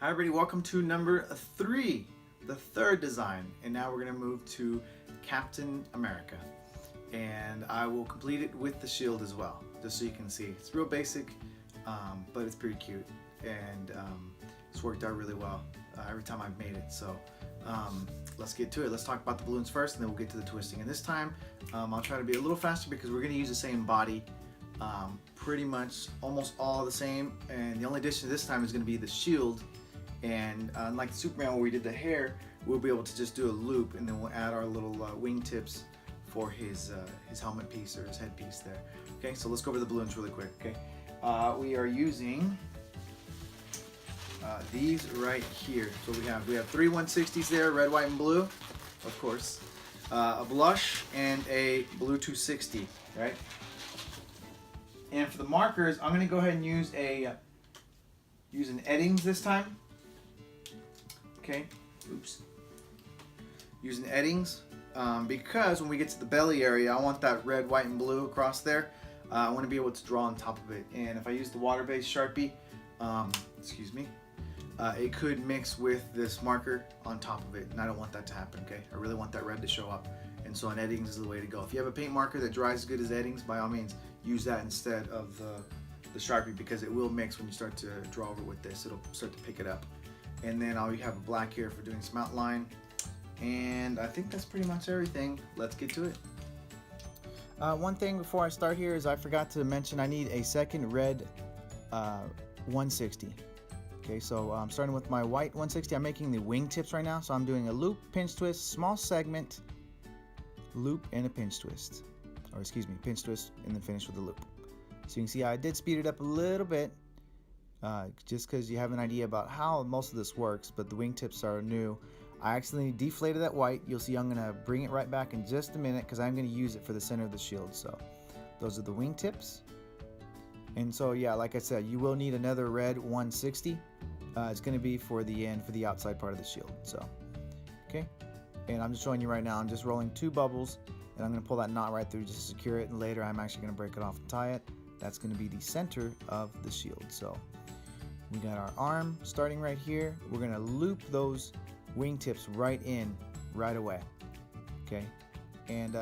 Hi everybody, welcome to number 3, the third design, and now we're going to move to Captain America, and I will complete it with the shield as well, just so you can see. It's real basic, but it's pretty cute, and it's worked out really well every time I've made it. So let's get to it. Let's talk about the balloons first, and then we'll get to the twisting. And this time I'll try to be a little faster because we're going to use the same body, pretty much almost all the same, and the only addition this time is going to be the shield. And unlike Superman where we did the hair, we'll be able to just do a loop, and then we'll add our little wing tips for his helmet piece or his head piece there. Okay, so let's go over the balloons really quick. Okay, we are using these right here. So we have 3 160s there, red, white, and blue, of course. A blush and a blue 260, right? And for the markers, I'm going to go ahead and use an Eddings this time. Okay, oops. Using Eddings because when we get to the belly area, I want that red, white, and blue across there. I want to be able to draw on top of it. And if I use the water-based Sharpie, it could mix with this marker on top of it, and I don't want that to happen. Okay, I really want that red to show up, and so an Eddings is the way to go. If you have a paint marker that dries as good as Eddings, by all means, use that instead of the Sharpie, because it will mix when you start to draw over with this. It'll start to pick it up. And then I'll have a black here for doing some outline. And I think that's pretty much everything. Let's get to it. One thing before I start here is I forgot to mention I need a second red 160. Okay, so I'm starting with my white 160. I'm making the wing tips right now. So I'm doing a loop, pinch twist, small segment, loop, and a pinch twist. Or excuse me, pinch twist, and then finish with a loop. So you can see I did speed it up a little bit. Just because you have an idea about how most of this works, but the wingtips are new. I accidentally deflated that white. You'll see I'm going to bring it right back in just a minute because I'm going to use it for the center of the shield. So those are the wingtips. And so yeah, like I said, you will need another red 160. It's going to be for the end, for the outside part of the shield. So okay, and I'm just showing you right now. I'm just rolling 2 bubbles, and I'm going to pull that knot right through just to secure it, and later I'm actually going to break it off and tie it. That's going to be the center of the shield. So we got our arm starting right here. We're going to loop those wingtips right in right away. Okay, and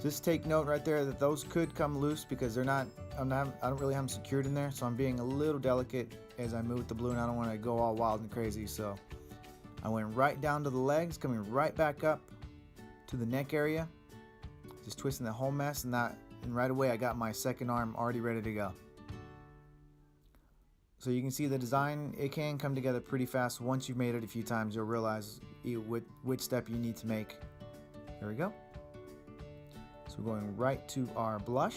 just take note right there that those could come loose because they're not. I don't really have them secured in there, so I'm being a little delicate as I move the balloon. I don't want to go all wild and crazy, so I went right down to the legs, coming right back up to the neck area, just twisting the whole mess, and right away I got my second arm already ready to go. So you can see the design, it can come together pretty fast. Once you've made it a few times, you'll realize which step you need to make. There we go. So we're going right to our blush.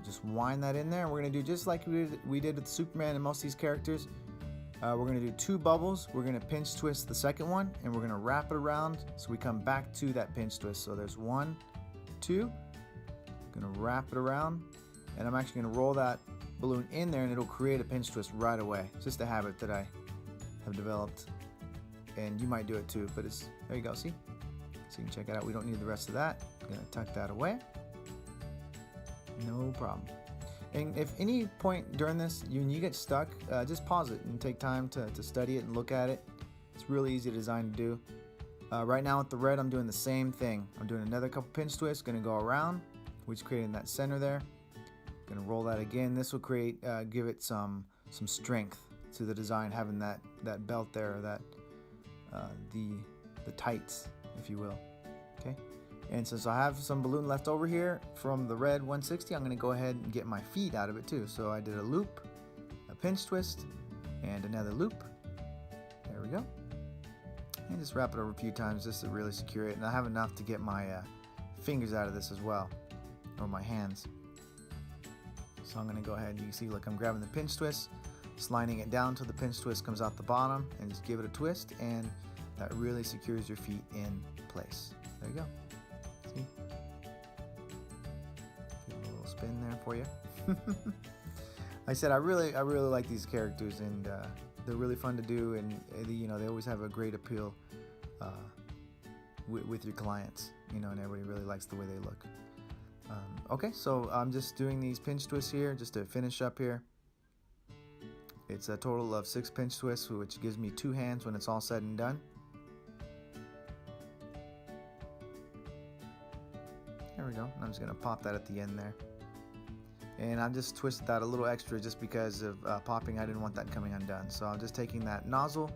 Just wind that in there. We're going to do just like we did with Superman and most of these characters. We're going to do 2 bubbles. We're going to pinch twist the second one, and we're going to wrap it around so we come back to that pinch twist. So there's 1, 2. Going to wrap it around, and I'm actually going to roll that balloon in there, and it'll create a pinch twist right away. It's just a habit that I have developed, and you might do it too, but there you go, see? So you can check it out. We don't need the rest of that. I'm gonna tuck that away. No problem. And if any point during this you get stuck, just pause it and take time to study it and look at it. It's really easy to design to do. Right now with the red, I'm doing the same thing. I'm doing another couple pinch twists, gonna go around, which is creating that center there. Gonna roll that again. This will give it some strength to the design, having that belt there, that the tights, if you will. Okay, and since I have some balloon left over here from the red 160, I'm gonna go ahead and get my feet out of it too. So I did a loop, a pinch twist, and another loop. There we go. And just wrap it over a few times just to really secure it. And I have enough to get my fingers out of this as well, or my hands. So I'm going to go ahead, you can see, look, I'm grabbing the pinch twist, sliding it down till the pinch twist comes out the bottom, and just give it a twist, and that really secures your feet in place. There you go. See? Give it a little spin there for you. Like I said, I really like these characters, and they're really fun to do, and they always have a great appeal with your clients, and everybody really likes the way they look. Okay, so I'm just doing these pinch twists here just to finish up here. It's a total of 6 pinch twists, which gives me 2 hands when it's all said and done. There we go. I'm just going to pop that at the end there. And I just twisted that a little extra just because of popping. I didn't want that coming undone. So I'm just taking that nozzle,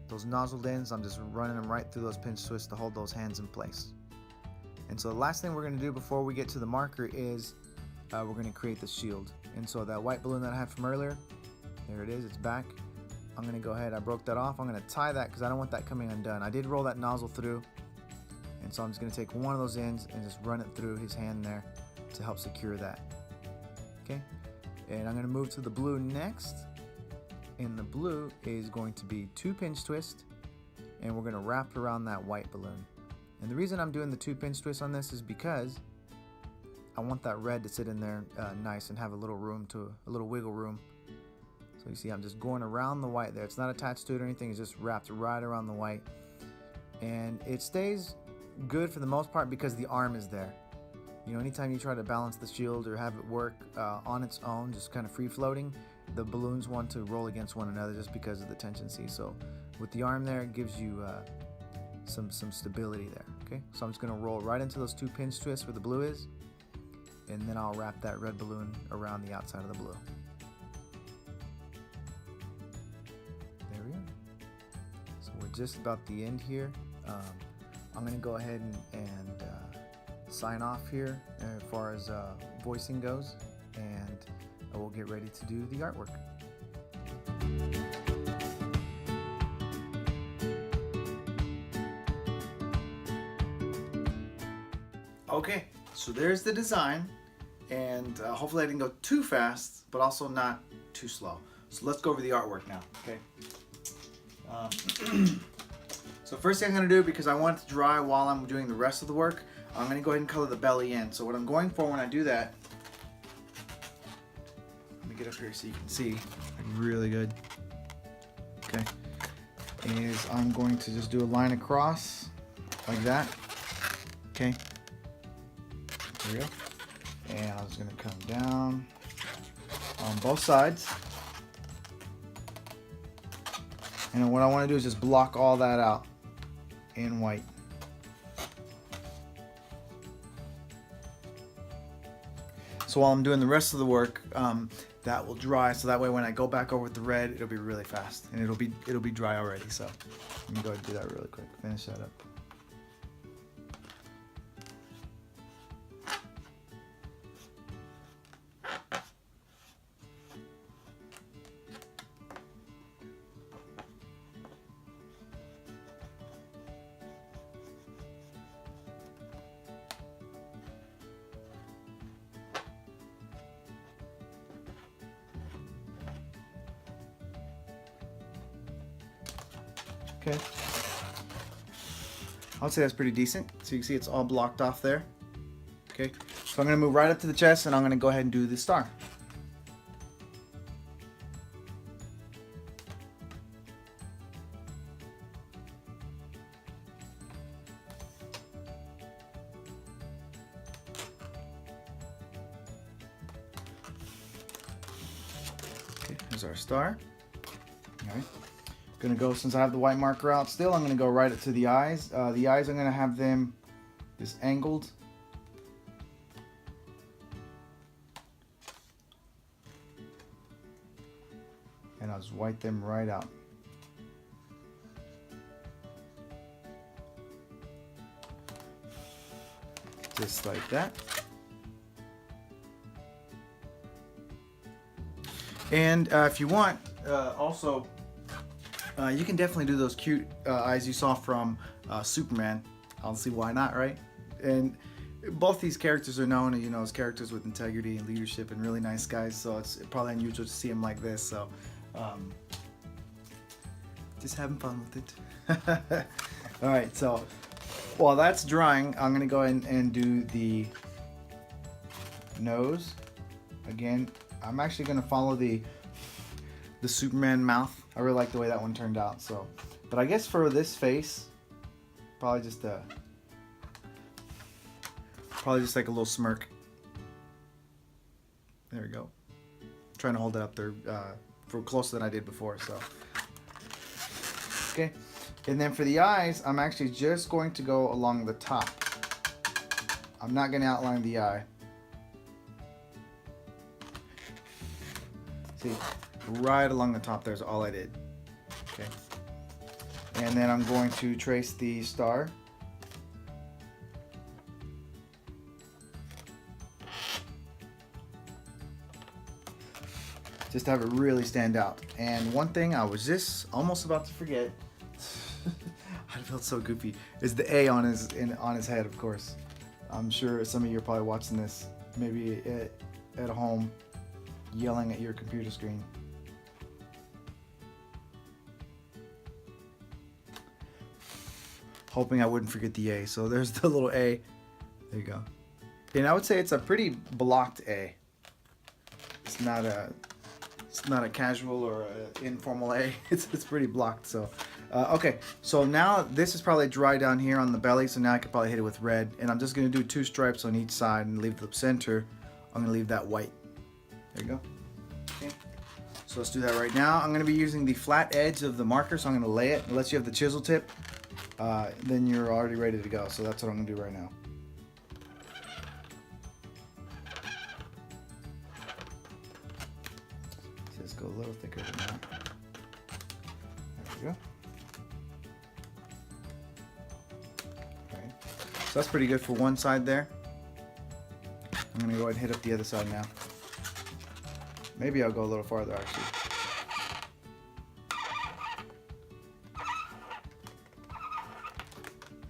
those nozzled ends, I'm just running them right through those pinch twists to hold those hands in place. And so the last thing we're going to do before we get to the marker is we're going to create the shield. And so that white balloon that I had from earlier, there it is, it's back. I'm going to go ahead, I broke that off. I'm going to tie that because I don't want that coming undone. I did roll that nozzle through, and so I'm just going to take one of those ends and just run it through his hand there to help secure that. Okay, and I'm going to move to the blue next, and the blue is going to be 2 pinch twists, and we're going to wrap around that white balloon. And the reason I'm doing the 2 pinch twists on this is because I want that red to sit in there nice and have a little room a little wiggle room. So you see I'm just going around the white there. It's not attached to it or anything, it's just wrapped right around the white. And it stays good for the most part because the arm is there. You know, anytime you try to balance the shield or have it work on its own, just kind of free floating, the balloons want to roll against one another just because of the tension. See, so with the arm there, it gives you some stability there. Okay, so I'm just going to roll right into those 2 pinch twists where the blue is, and then I'll wrap that red balloon around the outside of the blue. There we go. So we're just about the end here. I'm going to go ahead and sign off here as far as voicing goes, and we'll get ready to do the artwork. Okay, so there's the design, and hopefully I didn't go too fast, but also not too slow. So let's go over the artwork now, okay? So first thing I'm going to do, because I want it to dry while I'm doing the rest of the work, I'm going to go ahead and color the belly in. So what I'm going for when I do that, let me get up here so you can see really good. Okay, is I'm going to just do a line across like that. Okay, there we go. And I'm just going to come down on both sides. And what I want to do is just block all that out in white. So while I'm doing the rest of the work, that will dry. So that way, when I go back over with the red, it'll be really fast, and it'll be dry already. So let me go ahead and do that really quick. Finish that up. Okay, I would say that's pretty decent. So you can see it's all blocked off there. Okay, so I'm going to move right up to the chest, and I'm going to go ahead and do the star. Okay, there's our star. All right. Gonna go, since I have the white marker out still, I'm gonna go right up to the eyes. The eyes, I'm gonna have them just angled. And I'll just white them right out. Just like that. And if you want, also, you can definitely do those cute eyes you saw from Superman. I don't see why not, right? And both these characters are known, you know, as characters with integrity and leadership and really nice guys. So it's probably unusual to see them like this. So just having fun with it. All right. So while that's drying, I'm gonna go ahead and do the nose. Again, I'm actually gonna follow the Superman mouth. I really like the way that one turned out. So, but I guess for this face, probably just like a little smirk. There we go. I'm trying to hold it up there for closer than I did before. So okay, and then for the eyes, I'm actually just going to go along the top. I'm not going to outline the eye. See, right along the top there's all I did. Okay, and then I'm going to trace the star. Just to have it really stand out. And one thing I was just almost about to forget, I felt so goofy, is the A on his head, of course. I'm sure some of you are probably watching this, maybe at home, yelling at your computer screen. Hoping I wouldn't forget the A. So there's the little A. There you go. And I would say it's a pretty blocked A. It's not a casual or a informal A. It's pretty blocked. So okay, so now this is probably dry down here on the belly, so now I could probably hit it with red, and I'm just going to do 2 stripes on each side and leave the center. I'm going to leave that white. There you go. Okay, so let's do that right now. I'm going to be using the flat edge of the marker, so I'm going to lay it. Unless you have the chisel tip, then you're already ready to go. So that's what I'm going to do right now. Just go a little thicker than that. There we go. Okay. So that's pretty good for one side there. I'm going to go ahead and hit up the other side now. Maybe I'll go a little farther actually.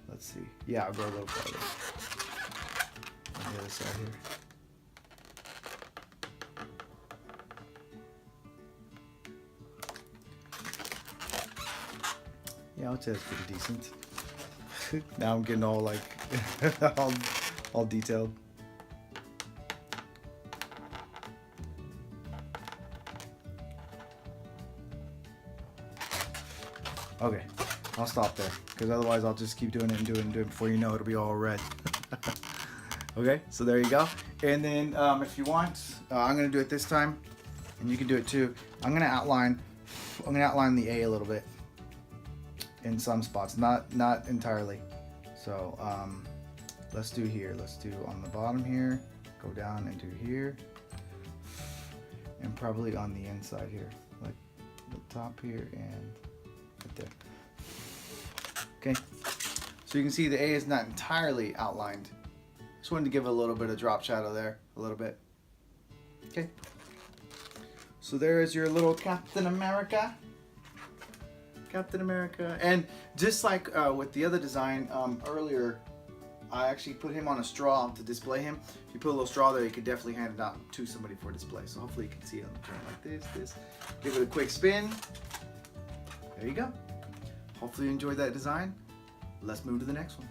Let's see. Yeah, I'll go a little farther. On the other side here. Yeah, I would say it's pretty decent. Now I'm getting all like all detailed. Okay, I'll stop there because otherwise I'll just keep doing it and doing it and doing it. Before you know it, it'll be all red. Okay, so there you go. And then if you want, I'm gonna do it this time, and you can do it too. I'm gonna outline the A a little bit in some spots, not entirely. So let's do here. Let's do on the bottom here. Go down and do here, and probably on the inside here, like the top here and right there. Okay, so you can see the A is not entirely outlined. Just wanted to give a little bit of drop shadow there, a little bit. Okay, so there is your little Captain America. Captain America. And just like with the other design earlier, I actually put him on a straw to display him. If you put a little straw there, you could definitely hand it out to somebody for display. So hopefully you can see it on the turn like this. Give it a quick spin. There you go. Hopefully you enjoyed that design. Let's move to the next one.